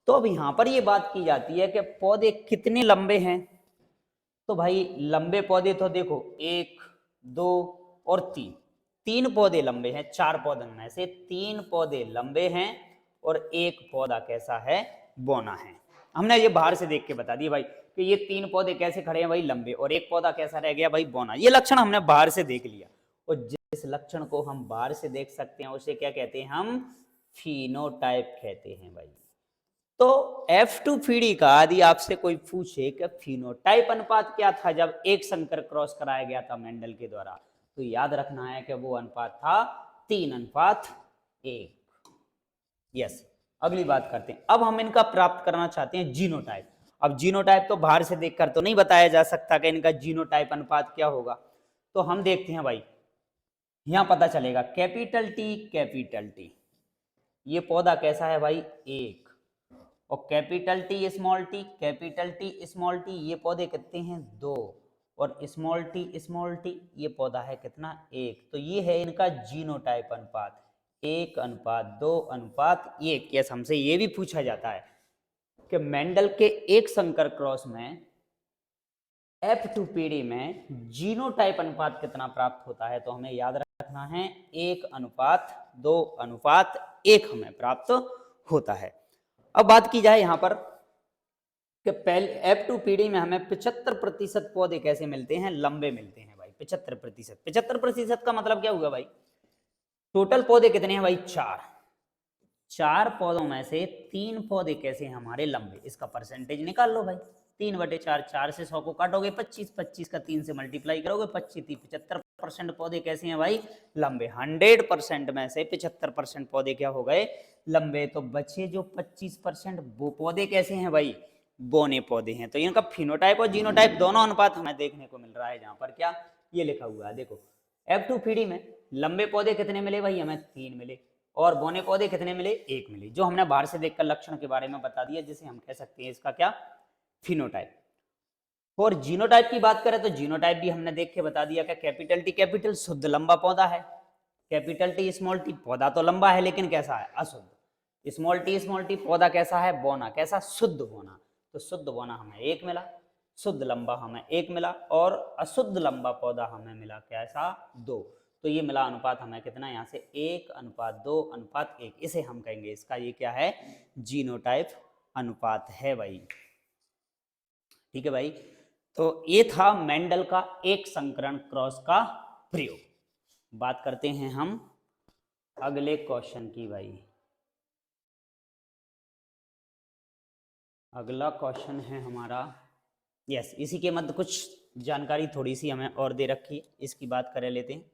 तो अब यहाँ पर ये बात की जाती है कि पौधे कितने लंबे हैं, तो भाई लंबे पौधे तो देखो 1, 2 और 3, 3 पौधे लंबे हैं, 4 पौधों में से 3 पौधे लंबे हैं और एक पौधा कैसा है, बौना है। हमने ये बाहर से देख के बता दिया भाई कि ये 3 पौधे कैसे खड़े हैं भाई, लंबे, और एक पौधा कैसा रह गया भाई, बौना। ये लक्षण हमने बाहर से देख लिया, और जिस लक्षण को हम बाहर से देख सकते हैं उसे क्या कहते हैं, हम फिनोटाइप कहते हैं भाई। तो F2 पीढ़ी का यदि आपसे कोई पूछे कि फिनोटाइप अनुपात क्या था जब एक संकर क्रॉस कराया गया था मेंडल के द्वारा, तो याद रखना है कि वो अनुपात था 3:1। यस, अगली बात करते हैं। अब हम इनका प्राप्त करना चाहते हैं जीनोटाइप। अब जीनोटाइप तो बाहर से देखकर तो नहीं बताया जा सकता कि इनका जीनोटाइप अनुपात क्या होगा, तो हम देखते हैं भाई, यहां पता चलेगा कैपिटल टी, ये पौधा कैसा है भाई, 1, और कैपिटल टी स्मॉल टी ये पौधे कितने हैं, 2, और स्मॉल टी ये पौधा है कितना, 1। तो ये है इनका जीनोटाइप अनुपात, 1:2:1। यस, हमसे ये भी पूछा जाता है कि मेंडल के एक संकर क्रॉस में F2 पीढ़ी में जीनोटाइप अनुपात कितना प्राप्त होता है, तो हमें याद रखना है 1:2:1 हमें प्राप्त होता है। अब बात की जाए यहां पर कि पहले F2 पीढ़ी में हमें 75% पौधे कैसे मिलते हैं, लंबे मिलते हैं भाई, 75%। 75% का मतलब क्या हुआ भाई, टोटल पौधे कितने हैं भाई, 4 पौधों में से 3 पौधे कैसे हैं हमारे लंबे, इसका परसेंटेज निकाल लो भाई, 3/4, 4 से 100 को काटोगे 25, 25 का 3 से मल्टीप्लाई करोगे 25, 75% पौधे कैसे हैं भाई, लंबे। 100% में से 75% पौधे क्या हो गए, लंबे। तो बचे जो 25% वो पौधे कैसे हैं भाई, बोने पौधे हैं। तो इनका फिनोटाइप और जीनोटाइप दोनों अनुपात हमें देखने को मिल रहा है, जहां पर क्या ये लिखा हुआ है, देखो F2 पीढ़ी में लंबे पौधे कितने मिले भाई, हमें 3 मिले, और बोने पौधे कितने मिले, 1 मिले, जो हमने बाहर से देखकर लक्षण के बारे में बता दिया, जिसे हम कह सकते हैं इसका क्या, फिनोटाइप। और जीनोटाइप की बात करें तो जीनोटाइप भी हमने देख के बता दिया कि कैपिटल शुद्ध लंबा पौधा है, कैपिटल टी स्मॉल टी पौधा तो लंबा है लेकिन कैसा है, अशुद्ध। स्मॉल टी पौधा कैसा है, बौना, कैसा, शुद्ध बौना। तो शुद्ध बौना हमें 1 मिला, शुद्ध लंबा हमें 1 मिला, और अशुद्ध लंबा पौधा हमें मिला कैसा, 2। तो ये मिला अनुपात हमें कितना, यहाँ से 1:2:1। इसे हम कहेंगे इसका ये क्या है, जीनोटाइप अनुपात है भाई। ठीक है भाई, तो ये था मेंडल का एक संकरण क्रॉस का प्रयोग। बात करते हैं हम अगले क्वेश्चन की भाई। अगला क्वेश्चन है हमारा, यस, इसी के मध्य कुछ जानकारी थोड़ी सी हमें और दे रखी है, इसकी बात कर लेते हैं।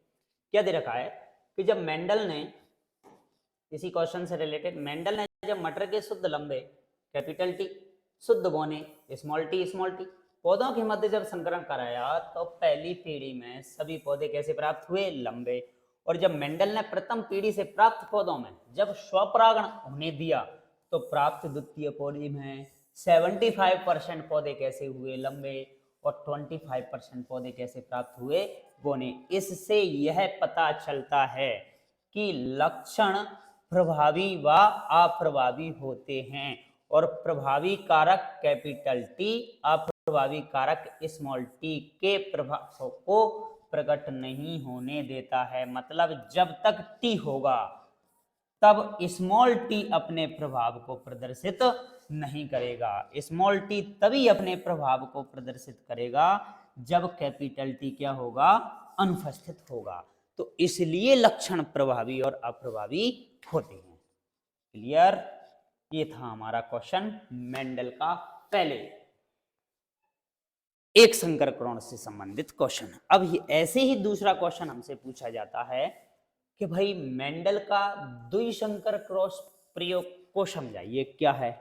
क्या दे रखा है कि जब मेंडल ने, इसी क्वेश्चन से रिलेटेड, मेंडल ने जब मटर के शुद्ध लंबे कैपिटल टी, शुद्ध बोने स्मॉल टी पौधों के मध्य जब संकरण कराया, तो पहली पीढ़ी में सभी पौधे कैसे प्राप्त हुए, लंबे। और जब मेंडल ने प्रथम पीढ़ी से प्राप्त पौधों में जब स्वपरागण होने दिया, तो प्राप्त द्वितीय पीढ़ी में 75% पौधे कैसे हुए, लंबे, और 25% पौधे कैसे प्राप्त हुए, बोने। इससे यह पता चलता है कि लक्षण प्रभावी व अप्रभावी होते हैं, और प्रभावी कारक कैपिटल टी, अप्रभावी कारक स्मॉल टी के प्रभाव को प्रकट नहीं होने देता है। मतलब जब तक टी होगा तब स्मॉल टी अपने प्रभाव को प्रदर्शित नहीं करेगा। स्मॉल टी तभी अपने प्रभाव को प्रदर्शित करेगा जब कैपिटल टी क्या होगा, अनुपस्थित होगा। तो इसलिए लक्षण प्रभावी और अप्रभावी होते हैं। क्लियर? ये था हमारा क्वेश्चन मेंडल का पहले एक संकर क्रॉस से संबंधित क्वेश्चन। अब ऐसे ही दूसरा क्वेश्चन हमसे पूछा जाता है कि भाई मेंडल का द्विसंकर क्रॉस प्रयोग को समझाइए, क्या है।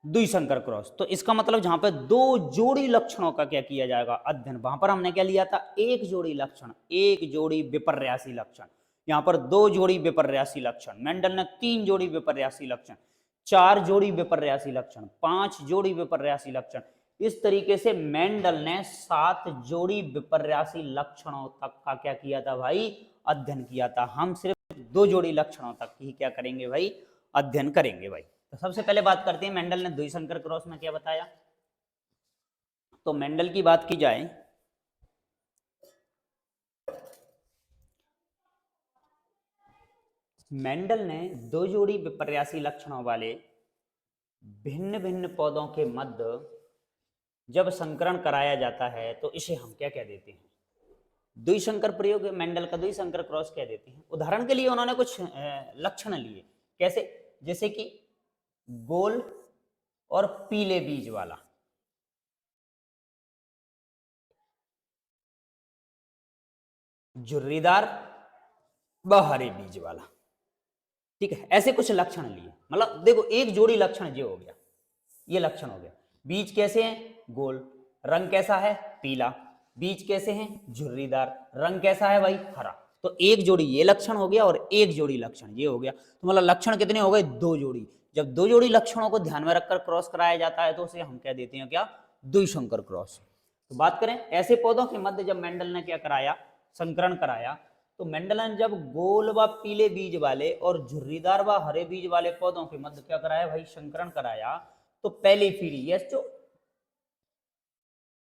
द्विसंकर क्रॉस। तो इसका मतलब जहां पर दो जोड़ी लक्षणों का क्या किया जाएगा, अध्ययन। वहां पर हमने क्या लिया था, एक जोड़ी लक्षण, एक जोड़ी विपर्यासी लक्षण। यहाँ पर दो जोड़ी विपर्यासी लक्षण, मेंडल ने 3 जोड़ी विपर्यासी लक्षण, 4 जोड़ी विपर्यासी लक्षण, 5 जोड़ी विपर्यासी लक्षण। इस तरीके से मेंडल ने 7 जोड़ी विपर्यासी लक्षणों तक का क्या किया था भाई, अध्ययन किया था। हम सिर्फ 2 जोड़ी लक्षणों तक ही क्या करेंगे भाई, अध्ययन करेंगे भाई। तो सबसे पहले बात करते हैं मेंडल ने द्विसंकर क्रॉस में क्या बताया। तो मेंडल की बात की जाए, मेंडल ने 2 जोड़ी विपर्यासी लक्षणों वाले भिन्न भिन्न पौधों के मध्य जब संकरण कराया जाता है तो इसे हम क्या कह देते हैं, द्विसंकर प्रयोग। मेंडल का द्विसंकर क्रॉस कह देते हैं। उदाहरण के लिए उन्होंने कुछ लक्षण लिए, कैसे, जैसे कि गोल और पीले बीज वाला, झुर्रीदार व हरे बीज वाला, ठीक है। ऐसे कुछ लक्षण लिए, मतलब देखो एक जोड़ी लक्षण ये हो गया, ये लक्षण हो गया। बीज कैसे हैं, गोल, रंग कैसा है, पीला, बीज कैसे हैं, झुर्रीदार, रंग कैसा है भाई, हरा। तो एक जोड़ी ये लक्षण हो गया और एक जोड़ी लक्षण ये हो गया। तो मतलब लक्षण कितने हो गए, 2 जोड़ी। जब 2 जोड़ी लक्षणों को ध्यान में रखकर क्रॉस कराया जाता है तो उसे हम कह देते हैं क्या, द्विसंकर क्रॉस। तो बात करें ऐसे पौधों के मध्य जब मेंडल ने क्या कराया, संकरण कराया, तो मेंडल ने जब गोल व पीले बीज वाले और झुर्रीदार व हरे बीज वाले पौधों के मध्य क्या कराया भाई, संकरण कराया। तो पहली पीढ़ी, ये जो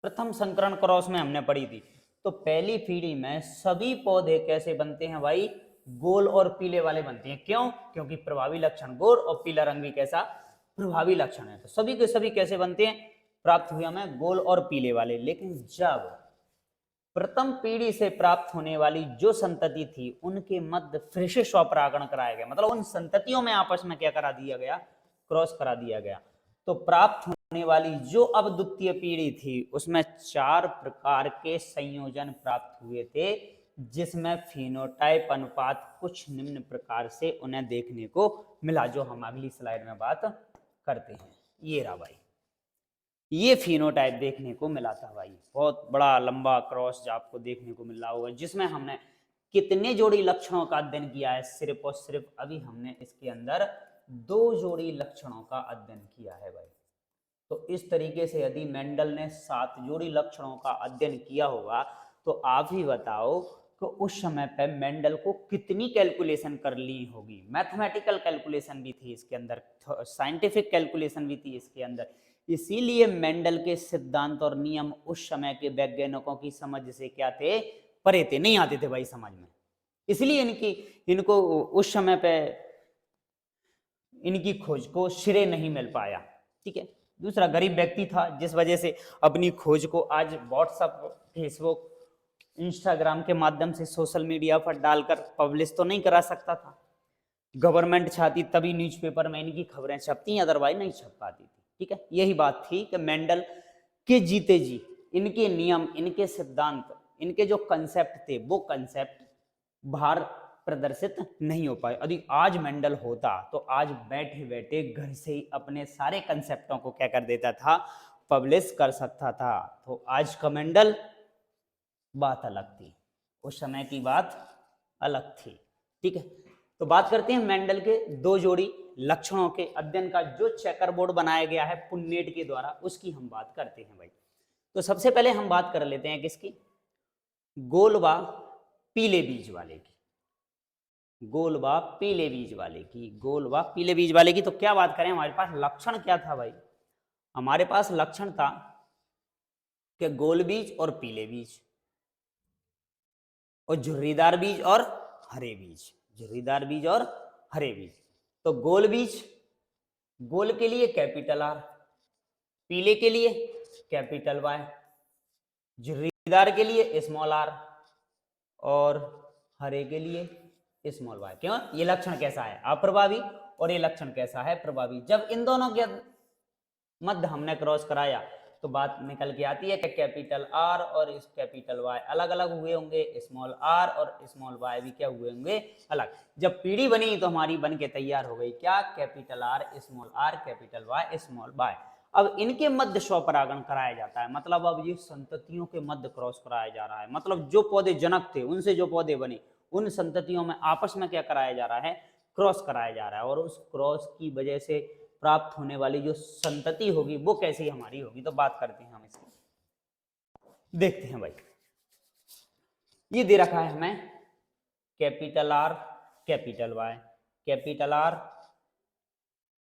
प्रथम संकरण क्रॉस में हमने पढ़ी थी, तो पहली पीढ़ी में सभी पौधे कैसे बनते हैं भाई, गोल और पीले वाले बनते हैं। क्यों, क्योंकि प्रभावी लक्षण गोल और पीला रंग भी कैसा, प्रभावी लक्षण है। तो सभी के सभी कैसे बनते हैं, प्राप्त हुए हमें गोल और पीले वाले। लेकिन जब प्रथम पीढ़ी से प्राप्त होने वाली जो संतति थी उनके मध्य फिर से स्वपरागण कराया गया, मतलब उन संततियों में आपस में क्या करा दिया गया, क्रॉस करा दिया गया। तो प्राप्त होने वाली जो अब द्वितीय पीढ़ी थी उसमें 4 प्रकार के संयोजन प्राप्त हुए थे, जिसमें फिनोटाइप अनुपात कुछ निम्न प्रकार से उन्हें देखने को मिला, जो हम अगली स्लाइड में बात करते हैं। ये रहा भाई, ये फिनोटाइप देखने को मिला था भाई, बहुत बड़ा लंबा क्रॉस जो आपको देखने को मिल रहा होगा, जिसमें हमने कितने जोड़ी लक्षणों का अध्ययन किया है, सिर्फ और सिर्फ अभी हमने इसके अंदर 2 जोड़ी लक्षणों का अध्ययन किया है भाई। तो इस तरीके से यदि मेंडल ने 7 जोड़ी लक्षणों का अध्ययन किया होगा तो आप ही बताओ कि उस समय पे मेंडल को कितनी कैलकुलेशन कर ली होगी। मैथमेटिकल कैलकुलेशन भी थी इसके अंदर, साइंटिफिक कैलकुलेशन भी थी इसके अंदर। इसीलिए मेंडल के सिद्धांत और नियम उस समय के वैज्ञानिकों की समझ से क्या थे, परे थे, नहीं आते थे भाई समझ में। इसलिए इनको उस समय पे इनकी खोज को श्रेय नहीं मिल पाया, ठीक है। दूसरा, गरीब व्यक्ति था, जिस वजह से अपनी खोज को आज व्हाट्सएप, फेसबुक, इंस्टाग्राम के माध्यम से सोशल मीडिया पर डालकर पब्लिश तो नहीं करा सकता था। गवर्नमेंट चाहती तभी न्यूज़पेपर में इनकी खबरें छपती, अदरवाइज नहीं छप पाती थी, ठीक है। यही बात थी कि मेंडल के जीते जी इनके नियम, इनके सिद्धांत, इनके जो कंसेप्ट थे वो कंसेप्ट बाहर प्रदर्शित नहीं हो पाए। यदि आज मेंडल होता तो आज बैठे बैठे घर से ही अपने सारे कंसेप्टों को क्या कर देता था, पब्लिश कर सकता था। तो आज का मेंडल बात अलग थी, उस समय की बात अलग थी, ठीक है। तो बात करते हैं मेंडल के 2 जोड़ी लक्षणों के अध्ययन का, जो चेकर बोर्ड बनाया गया है पुन्नेट के द्वारा, उसकी हम बात करते हैं भाई। तो सबसे पहले हम बात कर लेते हैं किसकी, गोल व पीले बीज वाले की, गोल व पीले बीज वाले की, गोल व पीले बीज वाले की। तो क्या बात करें, हमारे पास लक्षण क्या था भाई, हमारे पास लक्षण था कि गोल बीज और पीले बीज और झुर्रीदार बीज और हरे बीज, झुर्रीदार बीज और हरे बीज। तो गोल बीज, गोल के लिए कैपिटल आर, पीले के लिए कैपिटल वाई, झुर्रीदार के लिए स्मॉल आर और हरे के लिए स्मॉल वाई। क्यों, ये लक्षण कैसा है, अप्रभावी, और ये लक्षण कैसा है, प्रभावी। जब इन दोनों के मध्य हमने क्रॉस कराया तो बात निकल के आती है कि कैपिटल आर और इस कैपिटल वाई अलग अलग हुए होंगे, स्मॉल आर और स्मॉल वाई भी क्या हुए होंगे, अलग। जब पीढ़ी बनी तो हमारी बन के तैयार हो गई क्या, capital R capital Y small Y. अब इनके मध्य स्वपरागण कराया जाता है, मतलब अब ये संततियों के मध्य क्रॉस कराया जा रहा है, मतलब जो पौधे जनक थे उनसे जो पौधे बने उन संततियों में आपस में क्या कराया जा रहा है, क्रॉस कराया जा रहा है। और उस क्रॉस की वजह से प्राप्त होने वाली जो संतति होगी वो कैसी हमारी होगी, तो बात करते हैं हम इसकी, देखते हैं भाई। ये दे रखा है हमें capital R capital Y, capital R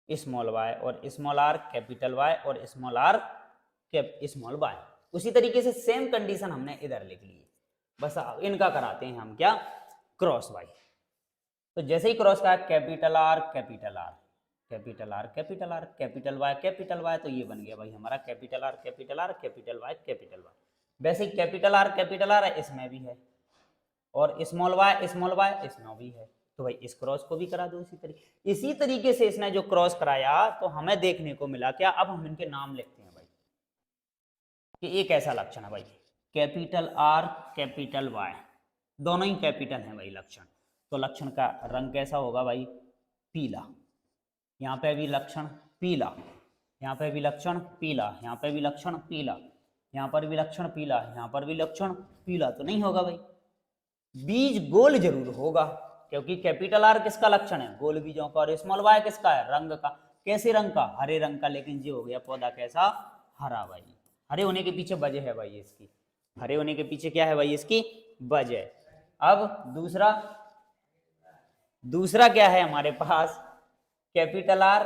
small Y और स्मॉल आर कैपिटल वाई और स्मॉल आर स्मॉल वाई। उसी तरीके से सेम कंडीशन हमने इधर लिख ली है, बस इनका कराते हैं हम क्या, क्रॉस वाई। तो जैसे ही क्रॉस का capital R capital R capital R capital R capital Y, तो ये बन गया भाई हमारा capital R capital R capital Y capital Y. वैसे ही कैपिटल आर है इसमें भी है और स्मॉल वाई इसमें भी है, तो भाई इस क्रॉस को भी करा दो इसी तरीके से इसने जो क्रॉस कराया तो हमें देखने को मिला क्या, अब हम इनके नाम लिखते हैं भाई कि एक ऐसा लक्षण है भाई कैपिटल आर कैपिटल वाई दोनों ही कैपिटल हैं भाई लक्षण, तो लक्षण का रंग कैसा होगा भाई, पीला। यहाँ पे भी लक्षण पीला, यहाँ पे भी लक्षण पीला, यहाँ पे भी लक्षण पीला, यहाँ पर भी लक्षण पीला, यहाँ पर भी लक्षण पीला, तो नहीं होगा भाई। बीज गोल जरूर होगा क्योंकि कैपिटल आर किसका लक्षण है, गोल बीजों का, और स्मॉल वाई किसका है, रंग का। कैसे रंग का, हरे रंग का, लेकिन ये हो गया पौधा कैसा, हरा भाई। हरे होने के पीछे वजह है भाई इसकी, हरे होने के पीछे क्या है भाई इसकी वजह। अब दूसरा क्या है हमारे पास, capital R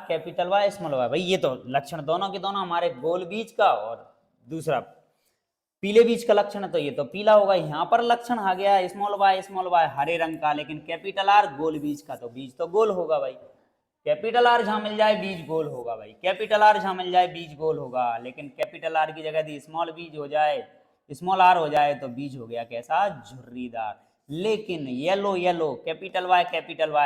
capital Y small y. भाई ये तो लक्षण दोनों के दोनों हमारे गोल बीज का और दूसरा पीले बीज का लक्षण है, तो ये तो पीला होगा। यहाँ पर लक्षण आ गया स्मॉल वाई हरे रंग का, लेकिन कैपिटल आर गोल बीज का, तो बीज तो गोल होगा भाई। कैपिटल आर जहां मिल जाए बीज गोल होगा भाई, कैपिटल आर जहां मिल जाए बीज गोल होगा, लेकिन कैपिटल आर की जगह यदि स्मॉल बीज हो जाए, स्मॉल आर हो जाए, तो बीज हो गया कैसा, झुर्रीदार। लेकिन येलो कैपिटल वाई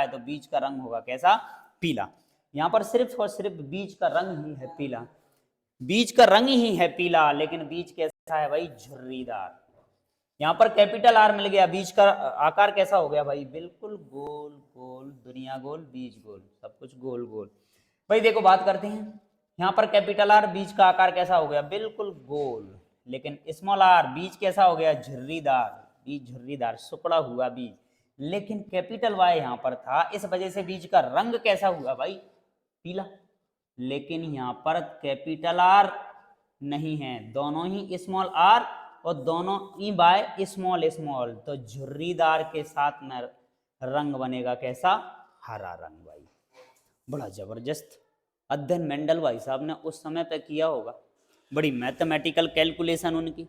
तो बीज का रंग होगा कैसा, पीला। यहाँ पर सिर्फ और सिर्फ बीज का रंग ही है पीला, बीज का रंग ही है पीला, लेकिन बीज कैसा है भाई, झुर्रीदार। यहाँ पर कैपिटल आर मिल गया, बीज का आकार कैसा हो गया भाई, बिल्कुल गोल गोल, दुनिया गोल, बीज गोल, सब कुछ गोल गोल। भाई देखो बात करते हैं, यहाँ पर कैपिटल आर बीज का आकार कैसा हो गया, बिल्कुल गोल, लेकिन स्मॉल आर बीज कैसा हो गया, झुर्रीदार, बीज झुर्रीदार सुकड़ा हुआ बीज। लेकिन कैपिटल वाई यहाँ पर था, इस वजह से बीज का रंग कैसा हुआ भाई, पीला। लेकिन यहाँ पर कैपिटल आर नहीं है, दोनों ही स्मॉल आर और दोनों ई बाय स्मॉल स्मॉल, तो झुर्रीदार के साथ में रंग बनेगा कैसा, हरा रंग भाई। बड़ा जबरदस्त अध्ययन मेंडल भाई साहब ने उस समय पे किया होगा, बड़ी मैथमेटिकल कैलकुलेशन उनकी,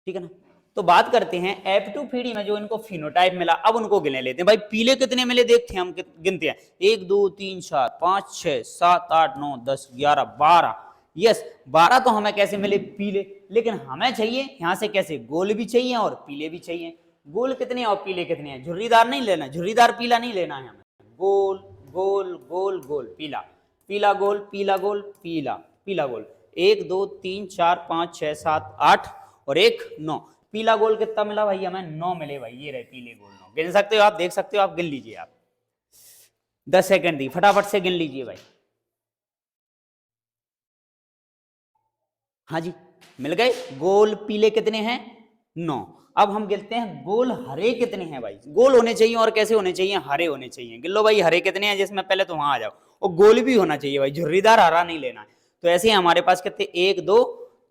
ठीक है ना। तो बात करते हैं F2 पीढ़ी में जो इनको फिनोटाइप मिला, अब उनको गिने लेते हैं भाई। पीले कितने मिले देखते हैं, हम गिनते हैं 1 2 3 4 5 6 7 8 9 10 11 12। यस 12 तो हमें कैसे मिले, पीले, लेकिन हमें चाहिए यहाँ से कैसे, गोल भी चाहिए और पीले भी चाहिए। गोल कितने और पीले कितने हैं, झुर्रीदार नहीं लेना, झुर्रीदार पीला नहीं लेना है हमें, गोल गोल गोल गोल पीला, पीला गोल पीला गोल पीला पीला गोल। 1 2 3 4 5 6 7 8 और 1 9। पीला गोल कितना मिला भाई हमें, 9 मिले भाई, ये रहे पीले गोल 9। गिन सकते हो आप, देख सकते हो आप, गिन लीजिए आप, 10 सेकंड दी, फटाफट से गिन लीजिए भाई। हाँ जी मिल गए। गोल पीले कितने हैं, 9। अब हम गिनते हैं गोल हरे कितने हैं भाई। गोल होने चाहिए और कैसे होने चाहिए, हरे होने चाहिए। गिन लो भाई हरे कितने हैं, जिसमें पहले तो वहां आ जाओ, और गोल भी होना चाहिए भाई, झुर्रीदार हरा नहीं लेना है। तो ऐसे ही हमारे पास कितने, 1 2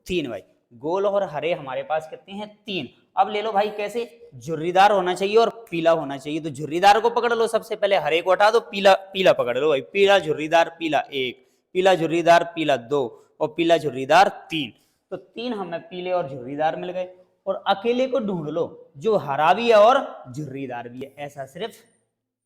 3 भाई, गोल और हरे हमारे पास कितने हैं, 3। अब ले लो भाई कैसे, झुर्रीदार होना चाहिए और पीला होना चाहिए, तो झुर्रीदार को पकड़ लो सबसे पहले, हरे को हटा दो, पीला पीला पकड़ लो भाई। पीला झुर्रीदार पीला 1, पीला झुर्रीदार पीला 2 और पीला झुर्रीदार 3। तो 3 हमें पीले और झुर्रीदार मिल गए। और अकेले को ढूंढ लो जो हरा भी है और झुर्रीदार भी है, ऐसा सिर्फ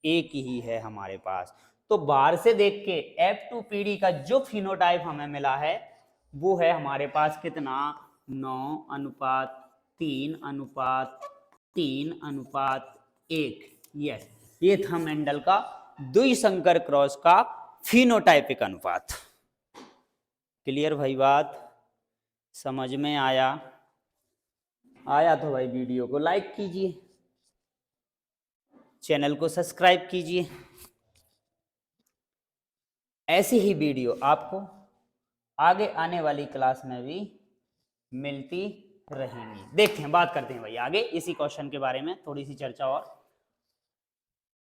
एक ही है हमारे पास। तो बाहर से देख के F2 पीढ़ी का जो फिनोटाइप हमें मिला है वो है हमारे पास कितना, 9:3:3:1। यस ये था मेंडल का द्विसंकर क्रॉस का फिनोटाइपिक अनुपात। क्लियर भाई बात? समझ में आया? तो भाई वीडियो को लाइक कीजिए, चैनल को सब्सक्राइब कीजिए। ऐसी ही वीडियो आपको आगे आने वाली क्लास में भी मिलती रहेंगी। देखते हैं, बात करते हैं भाई आगे इसी क्वेश्चन के बारे में थोड़ी सी चर्चा और।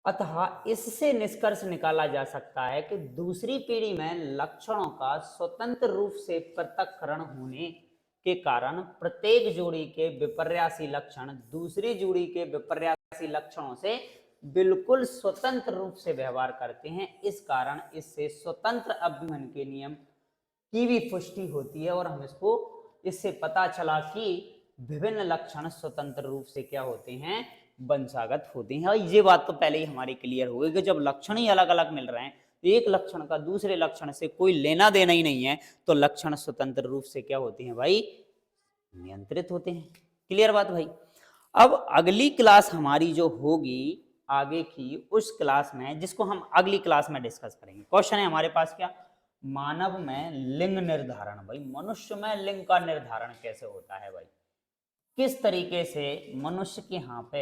अतः इससे निष्कर्ष निकाला जा सकता है कि दूसरी पीढ़ी में लक्षणों का स्वतंत्र रूप से पृथक्करण होने के कारण प्रत्येक जोड़ी के विपर्यासी लक्षण दूसरी जोड़ी के विपर्यासी लक्षणों से बिल्कुल स्वतंत्र रूप से व्यवहार करते हैं। इस कारण इससे स्वतंत्र अभिमन के नियम की भी पुष्टि होती है और हम इससे पता चला कि विभिन्न लक्षण स्वतंत्र रूप से क्या होते हैं, वंशागत होते हैं। और ये बात तो पहले ही हमारी क्लियर हो गई कि जब लक्षण ही अलग अलग मिल रहे हैं, एक लक्षण का दूसरे लक्षण से कोई लेना देना ही नहीं है, तो लक्षण स्वतंत्र रूप से क्या होते हैं भाई, नियंत्रित होते हैं। क्लियर बात भाई? अब अगली क्लास हमारी जो होगी आगे की, उस क्लास में जिसको हम अगली क्लास में डिस्कस करेंगे, क्वेश्चन है हमारे पास क्या, मानव में लिंग निर्धारण। भाई मनुष्य में लिंग का निर्धारण कैसे होता है भाई, किस तरीके से मनुष्य के यहाँ पे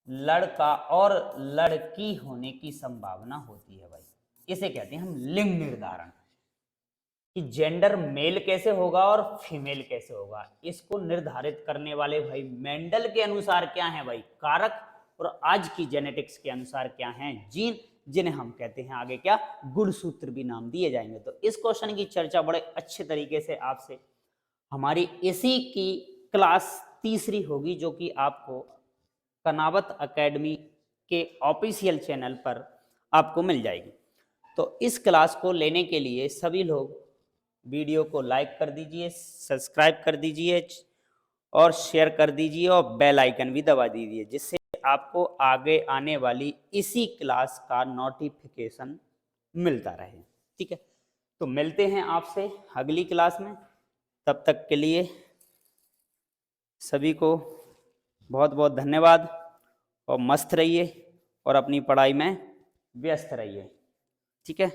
लड़का और लड़की होने की संभावना होती है भाई, इसे कहते हैं हम लिंग निर्धारण। कि जेंडर मेल कैसे होगा और फीमेल कैसे होगा, इसको निर्धारित करने वाले भाई मेंडल के अनुसार क्या है भाई, कारक, और आज की जेनेटिक्स के अनुसार क्या है, जीन, जिन्हें हम कहते हैं आगे क्या, गुणसूत्र भी नाम दिए जाएंगे। तो इस क्वेश्चन की चर्चा बड़े अच्छे तरीके से आपसे हमारी इसी की क्लास तीसरी होगी, जो कि आपको कनावत एकेडमी के ऑफिशियल चैनल पर आपको मिल जाएगी। तो इस क्लास को लेने के लिए सभी लोग वीडियो को लाइक कर दीजिए, सब्सक्राइब कर दीजिए और शेयर कर दीजिए और बेल आइकन भी दबा दीजिए, जिससे आपको आगे आने वाली इसी क्लास का नोटिफिकेशन मिलता रहे। ठीक है, तो मिलते हैं आपसे अगली क्लास में। तब तक के लिए सभी को बहुत बहुत धन्यवाद और मस्त रहिए और अपनी पढ़ाई में व्यस्त रहिए। ठीक है।